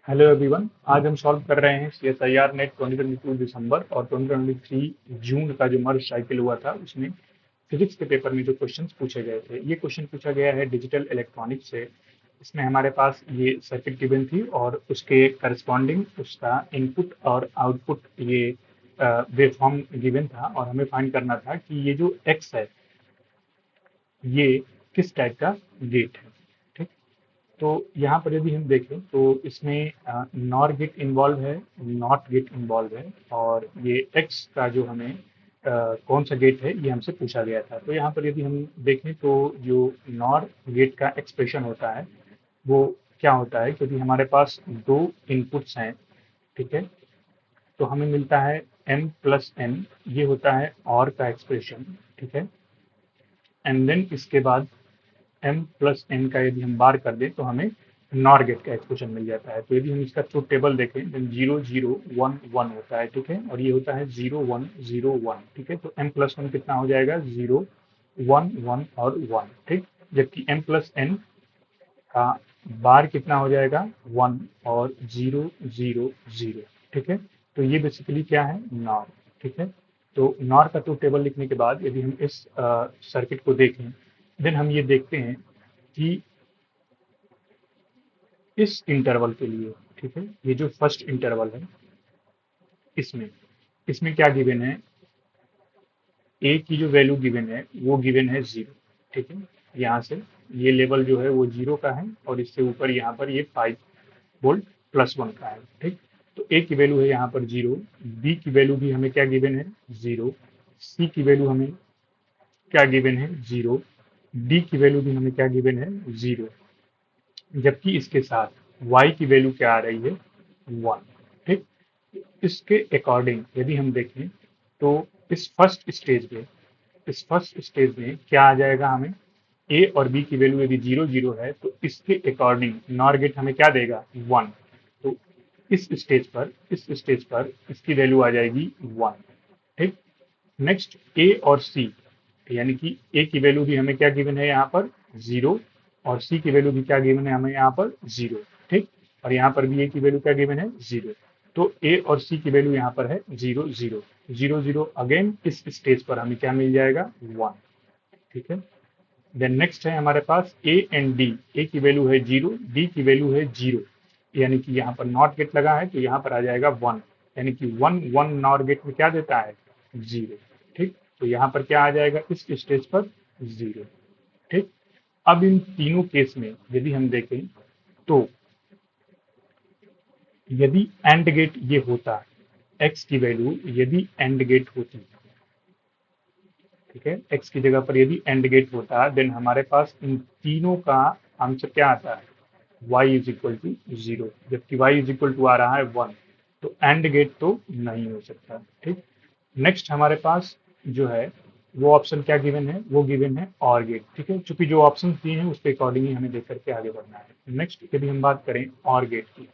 Hello everyone. आज हम solve कर रहे हैं CSIR नेट 2022 दिसंबर और 2023 जून का जो मर्ज साइकिल हुआ था उसमें फिजिक्स के पेपर में जो क्वेश्चंस पूछे गए थे। ये क्वेश्चन पूछा गया है डिजिटल इलेक्ट्रॉनिक्स से। इसमें हमारे पास ये सर्किट गिवन थी और उसके करस्पॉन्डिंग उसका इनपुट और आउटपुट ये वेवफॉर्म गिवन था और हमें फाइंड करना था कि ये जो एक्स है ये किस टाइप का गेट है। ठीक। तो यहाँ पर यदि हम देखें तो इसमें नॉर गेट इन्वॉल्व है, नॉट गेट इन्वॉल्व है और ये एक्स का जो हमें कौन सा गेट है ये हमसे पूछा गया था। तो यहाँ पर यदि हम देखें तो जो नॉर गेट का एक्सप्रेशन होता है वो क्या होता है, क्योंकि हमारे पास दो इनपुट्स हैं। ठीक है। तो हमें मिलता है m प्लस एन, ये होता है और का एक्सप्रेशन। ठीक है। एंड देन इसके बाद m प्लस एन का यदि हम बार कर दें तो हमें नॉर गेट का एक्सप्रेशन मिल जाता है। तो यदि हम इसका ट्रुथ टेबल देखें देन 0 0 1 1 होता है। ठीक है। और ये होता है 0 1 0 1। ठीक है। तो m प्लस वन कितना हो जाएगा 0 1 1 और 1। ठीक। जबकि m प्लस एन का बार कितना हो जाएगा 1 और 0 0 0। ठीक है। तो ये बेसिकली क्या है नॉर। ठीक है। तो नॉर का ट्रुथ टेबल लिखने के बाद यदि हम इस सर्किट को देखें देन हम ये देखते हैं कि इस इंटरवल के लिए, ठीक है, ये जो फर्स्ट इंटरवल है इसमें इसमें क्या गिवन है, ए की जो वैल्यू गिवन है वो गिवन है 0। ठीक है। यहाँ से ये लेवल जो है वो 0 का है और इससे ऊपर यहाँ पर ये 5 वोल्ट प्लस 1 का है। ठीक। तो ए की वैल्यू है यहाँ पर 0, बी की वैल्यू भी हमें क्या गिवन है 0, सी की वैल्यू हमें क्या गिवन है 0, डी की वैल्यू भी हमें क्या गिवन है 0। जबकि इसके साथ y की वैल्यू क्या आ रही है 1। ठीक। इसके अकॉर्डिंग यदि हम देखें तो इस फर्स्ट स्टेज में क्या आ जाएगा, हमें a और b की वैल्यू यदि 0 0 है तो इसके अकॉर्डिंग नॉर गेट हमें क्या देगा 1। तो इस स्टेज पर इसकी वैल्यू आ जाएगी 1। ठीक। नेक्स्ट ए और सी, यानी कि ए की वैल्यू भी हमें क्या गिवन है यहाँ पर 0 और सी की वैल्यू भी क्या गिवन है हमें यहाँ पर 0। ठीक। और यहाँ पर भी ए की वैल्यू क्या गिवन है 0। तो ए और सी की वैल्यू यहाँ पर है 0 0 0 0। अगेन इस स्टेज पर हमें क्या मिल जाएगा 1। ठीक है। देन नेक्स्ट है हमारे पास ए एंड डी, ए की वैल्यू है 0, डी की वैल्यू है 0, यानी कि यहाँ पर नॉट गेट लगा है तो यहाँ पर आ जाएगा 1, यानी कि 1 1 नॉट गेट में क्या देता है 0। ठीक। तो यहाँ पर क्या आ जाएगा इस स्टेज पर 0। ठीक। अब इन तीनों केस में यदि हम देखें तो यदि एंड गेट ये होता, एक्स की वैल्यू यदि एंड गेट होती, ठीक है, एक्स की जगह पर यदि एंड गेट होता देन हमारे पास इन तीनों का आंसर क्या आता है y इज इक्वल टू 0, जबकि y इज इक्वल टू आ रहा है 1। तो एंड गेट तो नहीं हो सकता। ठीक। नेक्स्ट हमारे पास जो है वो ऑप्शन क्या गिवन है, वो गिवन है और गेट। ठीक है। चूंकि जो ऑप्शन दिए हैं उसके अकॉर्डिंग ही हमें देख करके आगे बढ़ना है। नेक्स्ट यदि हम बात करें और गेट की,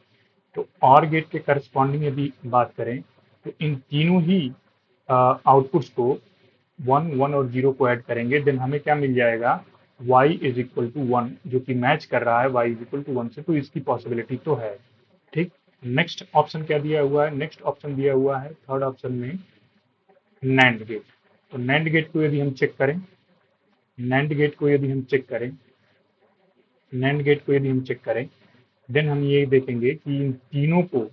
तो और गेट के करस्पॉन्डिंग यदि बात करें तो इन तीनों ही आउटपुट्स को 1 1 और 0 को ऐड करेंगे देन हमें क्या मिल जाएगा y इज इक्वल टू 1, जो कि मैच कर रहा है y इज इक्वल टू 1 से, तो इसकी पॉसिबिलिटी तो है। ठीक। नेक्स्ट ऑप्शन क्या दिया हुआ है, नेक्स्ट ऑप्शन दिया हुआ है थर्ड ऑप्शन में नैंड गेट। तो नैंड गेट को यदि हम चेक करें, नैंड गेट को यदि हम चेक करें नैंड गेट को यदि हम चेक करें देन हम ये देखेंगे कि इन तीनों को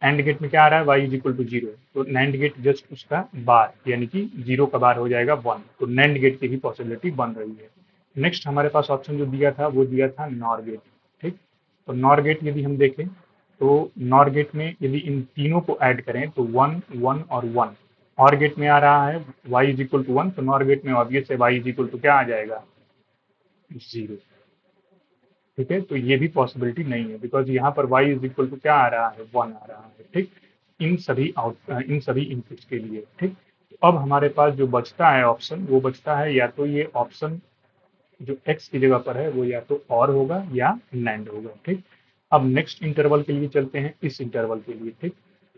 एंड गेट में क्या आ रहा है y इज इक्वल टू 0, तो नैंड गेट जस्ट उसका बार यानी कि 0 का बार हो जाएगा 1, तो नैंड गेट की भी पॉसिबिलिटी बन रही है। नेक्स्ट हमारे पास ऑप्शन जो दिया था वो दिया था नॉर गेट। ठीक। तो नॉर गेट यदि हम देखें तो नॉर गेट में यदि इन तीनों को ऐड करें तो 1 1 और 1, और गेट में आ रहा है y इज इक्वल टू 1, तो नॉर गेट में ऑब्वियस है y इज इक्वल टू क्या आ जाएगा 0। ठीक है। तो ये भी पॉसिबिलिटी नहीं है बिकॉज यहाँ पर y इज इक्वल टू क्या आ रहा है 1 आ रहा है। ठीक। इन सभी इनपुट्स के लिए। ठीक। तो अब हमारे पास जो बचता है ऑप्शन वो बचता है या तो ये ऑप्शन जो x की जगह पर है वो या तो और होगा या नैंड होगा। ठीक। अब नेक्स्ट इंटरवल के लिए चलते हैं, इस इंटरवल के लिए। ठीक।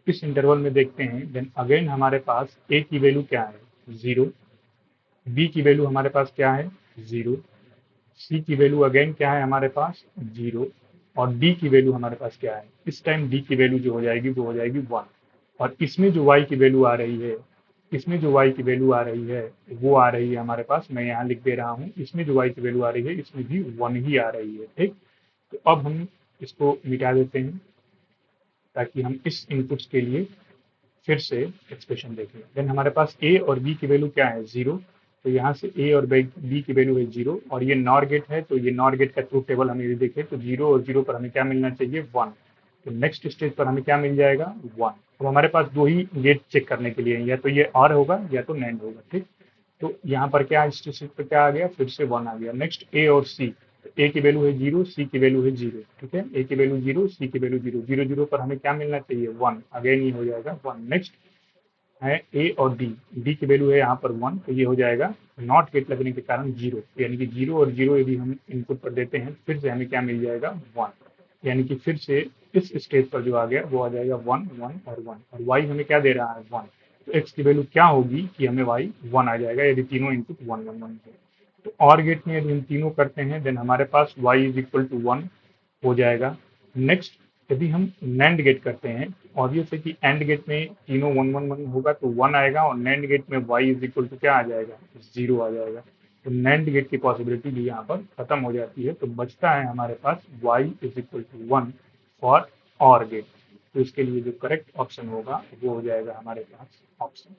इस इंटरवल में देखते हैं देन अगेन हमारे पास a की वैल्यू क्या है 0, b की वैल्यू हमारे पास क्या है 0, सी की वैल्यू अगेन क्या है हमारे पास 0, और डी की वैल्यू हमारे पास क्या है, इस टाइम डी की वैल्यू जो हो जाएगी वो हो जाएगी 1। और इसमें जो y की वैल्यू आ रही है, इसमें जो y की वैल्यू आ रही है वो आ रही है हमारे पास, मैं यहाँ लिख दे रहा हूँ, इसमें जो y की वैल्यू आ रही है इसमें भी 1 ही आ रही है। ठीक, तो अब हम इसको मिटा देते हैं ताकि हम इस इनपुट्स के लिए फिर से एक्सप्रेशन देखें। देन हमारे पास a और b की वैल्यू क्या है, 0। तो यहाँ से a और b की वैल्यू है 0 और ये नॉर गेट है, तो ये नॉर गेट का ट्रूथ टेबल हम यदि देखें तो 0 और 0 पर हमें क्या मिलना चाहिए, 1। तो नेक्स्ट स्टेज पर हमें क्या मिल जाएगा, 1। अब हमारे पास दो ही गेट चेक करने के लिए हैं, या तो ये और होगा या तो नैंड होगा। ठीक, तो यहाँ पर क्या स्टेज पर क्या आ गया, फिर से 1 आ गया। नेक्स्ट a और c, ए की वैल्यू है 0, सी की वैल्यू है 0। ठीक है, ए की वैल्यू 0, सी की वैल्यू 0, 0 0 पर हमें क्या मिलना चाहिए, 1। अगेन ये हो जाएगा 1। नेक्स्ट है ए और डी, डी की वैल्यू है यहाँ पर 1, तो ये हो जाएगा नॉट गेट लगने के कारण 0, यानी कि 0 और 0 यदि हम इनपुट पर देते हैं फिर से हमें क्या मिल जाएगा, 1। यानी कि फिर से इस स्टेज पर जो आ गया वो आ जाएगा 1 1 और 1। और y हमें क्या दे रहा है, 1। तो x की वैल्यू क्या होगी कि हमें y 1 आ जाएगा यदि तीनों इनपुट 1 1 1 है। तो और गेट में यदि हम तीनों करते हैं देन हमारे पास y इज इक्वल टू 1 हो जाएगा। नेक्स्ट यदि हम नैंड गेट करते हैं, ऑब्वियस है कि एंड गेट में तीनों 1 1 1 होगा तो 1 आएगा, और नैंड गेट में y इज इक्वल टू क्या आ जाएगा, 0 आ जाएगा। तो नैंड गेट की पॉसिबिलिटी भी यहाँ पर खत्म हो जाती है, तो बचता है हमारे पास y इज इक्वल टू 1 फॉर और गेट। तो इसके लिए जो करेक्ट ऑप्शन होगा वो हो जाएगा हमारे पास ऑप्शन